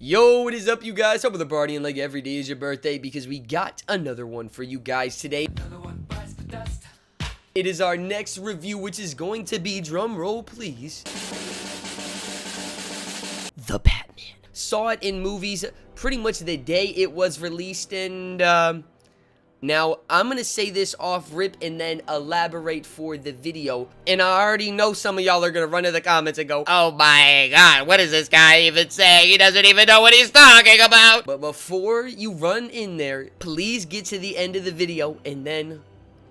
Yo, what is up, you guys? Hope the partying like every day is your birthday because we got another one for you guys today. It is our next review, which is going to be, drum roll please, The Batman. Saw it in movies pretty much the day it was released, and now, I'm gonna say this off rip and then elaborate for the video. And I already know some of y'all are gonna run to the comments and go, "Oh my god, what is this guy even saying? He doesn't even know what he's talking about." But before you run in there, please get to the end of the video and then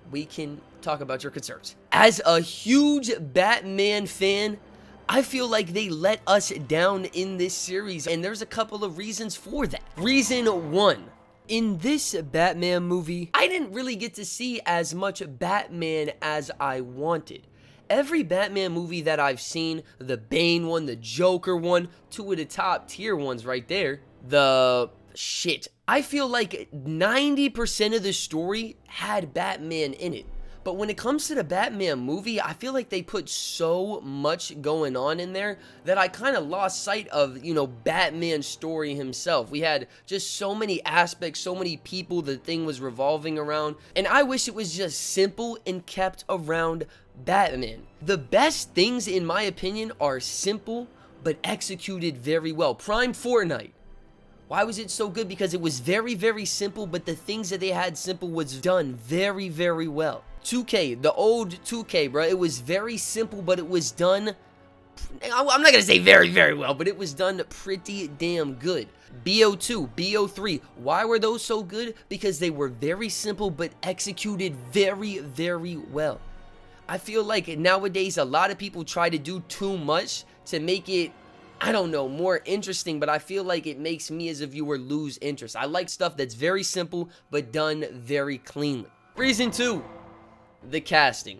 we can talk about your concerns. As a huge Batman fan, I feel like they let us down in this series, and there's a couple of reasons for that. Reason one. In this Batman movie, I didn't really get to see as much Batman as I wanted. Every Batman movie that I've seen, the Bane one, the Joker one, two of the top tier ones right there, I feel like 90% of the story had Batman in it. But when it comes to the Batman movie, I feel like they put so much going on in there that I kind of lost sight of, Batman's story himself. We had just so many aspects, so many people the thing was revolving around. And I wish it was just simple and kept around Batman. The best things, in my opinion, are simple but executed very well. Prime Fortnite. Why was it so good? Because it was very, very simple, but the things that they had simple was done very, very well. 2K, the old 2K, bro. It was very simple, but it was done, I'm not going to say very, very well, but it was done pretty damn good. BO2, BO3, why were those so good? Because they were very simple, but executed very, very well. I feel like nowadays a lot of people try to do too much to make it, I don't know, more interesting, but I feel like it makes me as a viewer lose interest. I like stuff that's very simple, but done very cleanly. Reason two. The casting.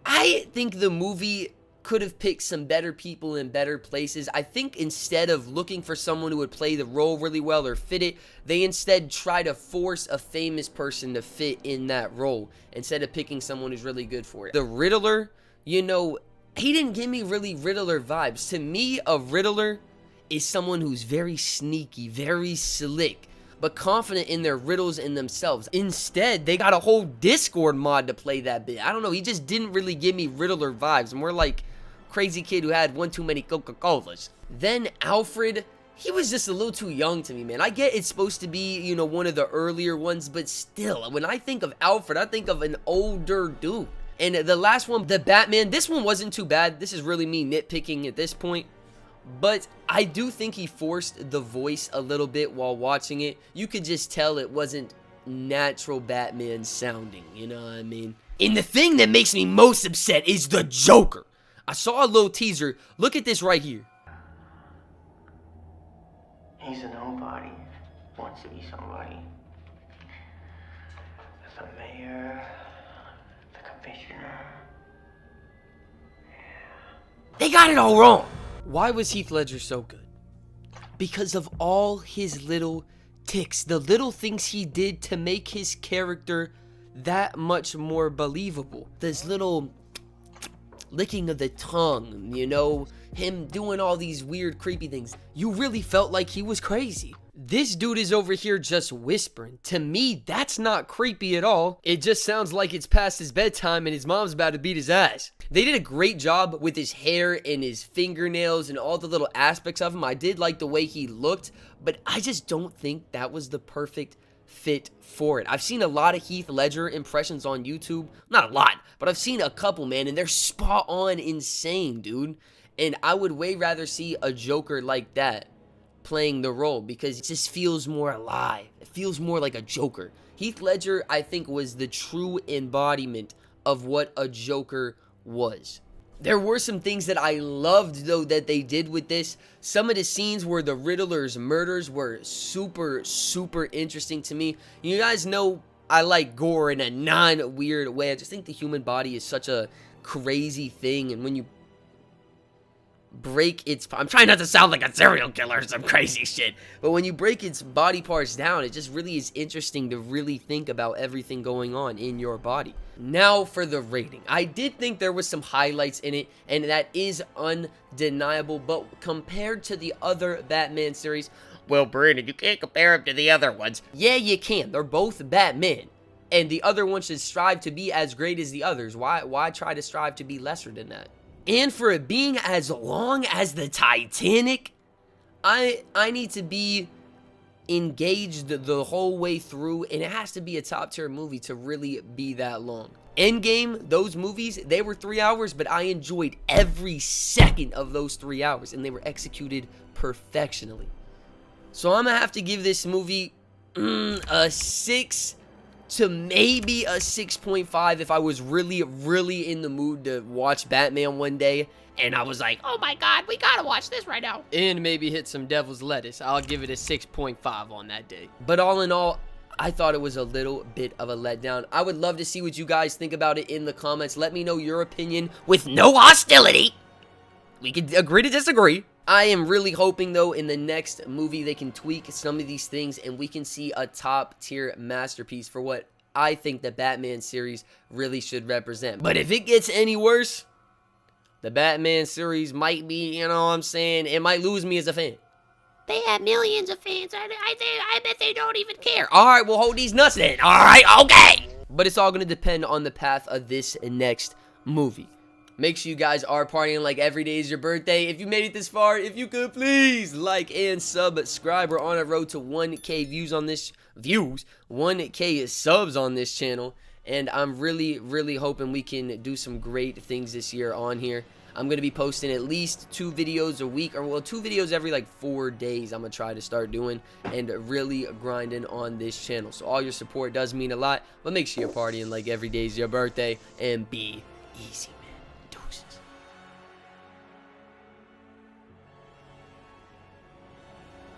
I think the movie could have picked some better people in better places. I think instead of looking for someone who would play the role really well or fit it, they instead try to force a famous person to fit in that role instead of picking someone who's really good for it. The Riddler, he didn't give me really Riddler vibes. To me, a Riddler is someone who's very sneaky, very slick, but confident in their riddles and themselves. Instead, they got a whole Discord mod to play that bit. I don't know, he just didn't really give me Riddler vibes. More like crazy kid who had one too many Coca-Colas. Then Alfred, he was just a little too young to me, man. I get it's supposed to be, one of the earlier ones, but still, when I think of Alfred, I think of an older dude. And the last one, the Batman, this one wasn't too bad. This is really me nitpicking at this point. But I do think he forced the voice a little bit while watching it. You could just tell it wasn't natural Batman sounding, you know what I mean? And the thing that makes me most upset is the Joker. I saw a little teaser. Look at this right here. He's a nobody. Wants to be somebody. The mayor, the commissioner. They got it all wrong. Why was Heath Ledger so good? Because of all his little ticks, the little things he did to make his character that much more believable. This little licking of the tongue, him doing all these weird, creepy things. You really felt like he was crazy. This dude is over here just whispering. To me, that's not creepy at all. It just sounds like it's past his bedtime and his mom's about to beat his ass. They did a great job with his hair and his fingernails and all the little aspects of him. I did like the way he looked, but I just don't think that was the perfect fit for it. I've seen a lot of Heath Ledger impressions on YouTube. Not a lot, but I've seen a couple, man, and they're spot on insane, dude. And I would way rather see a Joker like that playing the role because it just feels more alive. It feels more like a Joker. Heath Ledger, I think, was the true embodiment of what a Joker was. There were some things that I loved, though, that they did with this. Some of the scenes where the Riddler's murders were super, super interesting to me. You guys know I like gore in a non-weird way. I just think the human body is such a crazy thing, and when you break its, I'm trying not to sound like a serial killer or some crazy shit, but when you break its body parts down, it just really is interesting to really think about everything going on in your body. Now for the rating. I did think there was some highlights in it, and that is undeniable, but compared to the other Batman series, Well, Brandon, you can't compare him to the other ones. Yeah, you can. They're both Batman. And the other one should strive to be as great as the others. Why try to strive to be lesser than that? And for it being as long as the Titanic, I need to be engaged the whole way through, and it has to be a top tier movie to really be that long. Endgame, those movies, they were 3 hours, but I enjoyed every second of those 3 hours, and they were executed perfectionally. So I'm gonna have to give this movie a 6 to maybe a 6.5 if I was really in the mood to watch Batman one day and I was like, oh my god, we gotta watch this right now, and maybe hit some devil's lettuce. I'll give it a 6.5 on that day. But all in all, I thought it was a little bit of a letdown. I would love to see what you guys think about it in the comments. Let me know your opinion with no hostility. We could agree to disagree. I am really hoping, though, in the next movie they can tweak some of these things and we can see a top-tier masterpiece for what I think the Batman series really should represent. But if it gets any worse, the Batman series might be, you know what I'm saying, it might lose me as a fan. They have millions of fans. I bet they don't even care. Alright, we'll hold these nuts then. Alright, okay. But it's all going to depend on the path of this next movie. Make sure you guys are partying like every day is your birthday. If you made it this far, if you could please like and subscribe. We're on a road to 1K views on this, 1K subs on this channel. And I'm really hoping we can do some great things this year on here. I'm going to be posting at least 2 videos a week, or well, 2 videos every like 4 days. I'm going to try to start doing and really grinding on this channel. So all your support does mean a lot, but make sure you're partying like every day is your birthday and be easy.